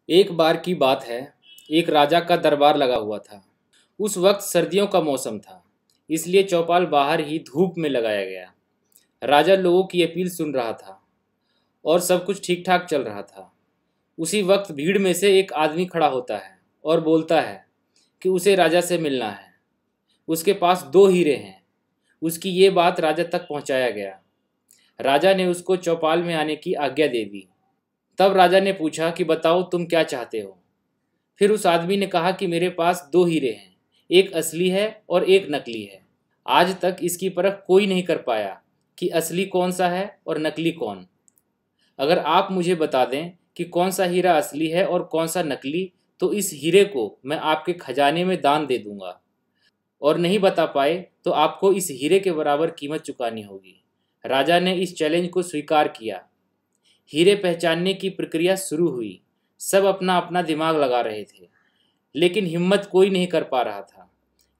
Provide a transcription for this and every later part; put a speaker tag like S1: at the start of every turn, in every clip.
S1: एक बार की बात है, एक राजा का दरबार लगा हुआ था। उस वक्त सर्दियों का मौसम था, इसलिए चौपाल बाहर ही धूप में लगाया गया। राजा लोगों की अपील सुन रहा था और सब कुछ ठीक ठाक चल रहा था। उसी वक्त भीड़ में से एक आदमी खड़ा होता है और बोलता है कि उसे राजा से मिलना है। उसके पास 2 हीरे हैं। उसकी ये बात राजा तक पहुंचाया गया। राजा ने उसको चौपाल में आने की आज्ञा दे दी। तब राजा ने पूछा कि बताओ तुम क्या चाहते हो। फिर उस आदमी ने कहा कि मेरे पास 2 हीरे हैं, एक असली है और एक नकली है। आज तक इसकी परख कोई नहीं कर पाया कि असली कौन सा है और नकली कौन। अगर आप मुझे बता दें कि कौन सा हीरा असली है और कौन सा नकली, तो इस हीरे को मैं आपके खजाने में दान दे दूंगा। और नहीं बता पाए तो आपको इस हीरे के बराबर कीमत चुकानी होगी। राजा ने इस चैलेंज को स्वीकार किया। हीरे पहचानने की प्रक्रिया शुरू हुई। सब अपना अपना दिमाग लगा रहे थे, लेकिन हिम्मत कोई नहीं कर पा रहा था,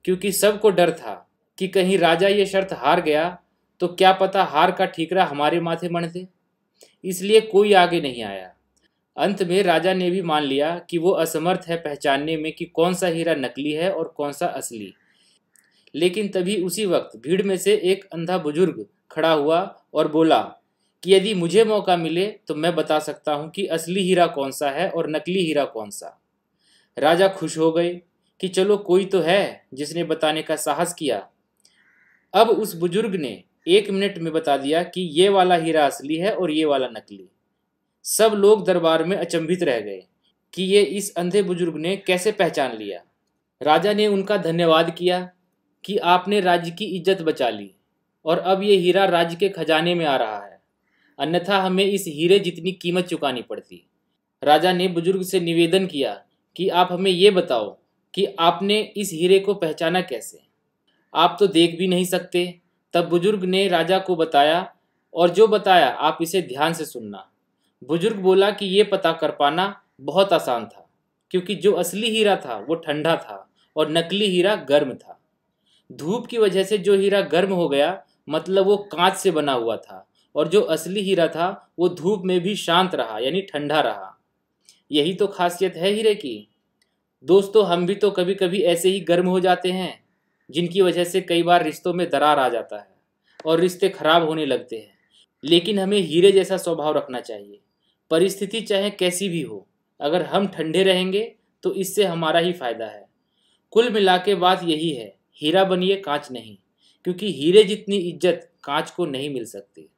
S1: क्योंकि सबको डर था कि कहीं राजा ये शर्त हार गया तो क्या पता हार का ठीकरा हमारे माथे मढ़ दे। इसलिए कोई आगे नहीं आया। अंत में राजा ने भी मान लिया कि वो असमर्थ है पहचानने में कि कौन सा हीरा नकली है और कौन सा असली। लेकिन तभी उसी वक्त भीड़ में से एक अंधा बुजुर्ग खड़ा हुआ और बोला कि यदि मुझे मौका मिले तो मैं बता सकता हूँ कि असली हीरा कौन सा है और नकली हीरा कौन सा। राजा खुश हो गए कि चलो कोई तो है जिसने बताने का साहस किया। अब उस बुजुर्ग ने 1 मिनट में बता दिया कि ये वाला हीरा असली है और ये वाला नकली। सब लोग दरबार में अचंभित रह गए कि ये इस अंधे बुजुर्ग ने कैसे पहचान लिया। राजा ने उनका धन्यवाद किया कि आपने राज्य की इज्जत बचा ली और अब ये हीरा राज्य के खजाने में आ रहा है, अन्यथा हमें इस हीरे जितनी कीमत चुकानी पड़ती। राजा ने बुजुर्ग से निवेदन किया कि आप हमें ये बताओ कि आपने इस हीरे को पहचाना कैसे। आप तो देख भी नहीं सकते। तब बुजुर्ग ने राजा को बताया, और जो बताया आप इसे ध्यान से सुनना। बुजुर्ग बोला कि ये पता कर पाना बहुत आसान था, क्योंकि जो असली हीरा था वो ठंडा था और नकली हीरा गर्म था। धूप की वजह से जो हीरा गर्म हो गया, मतलब वो कांच से बना हुआ था, और जो असली हीरा था वो धूप में भी शांत रहा, यानी ठंडा रहा। यही तो खासियत है हीरे की। दोस्तों, हम भी तो कभी कभी ऐसे ही गर्म हो जाते हैं, जिनकी वजह से कई बार रिश्तों में दरार आ जाता है और रिश्ते खराब होने लगते हैं। लेकिन हमें हीरे जैसा स्वभाव रखना चाहिए। परिस्थिति चाहे कैसी भी हो, अगर हम ठंडे रहेंगे तो इससे हमारा ही फायदा है। कुल मिला के बात यही है, हीरा बनिए कांच नहीं, क्योंकि हीरे जितनी इज्जत कांच को नहीं मिल सकती।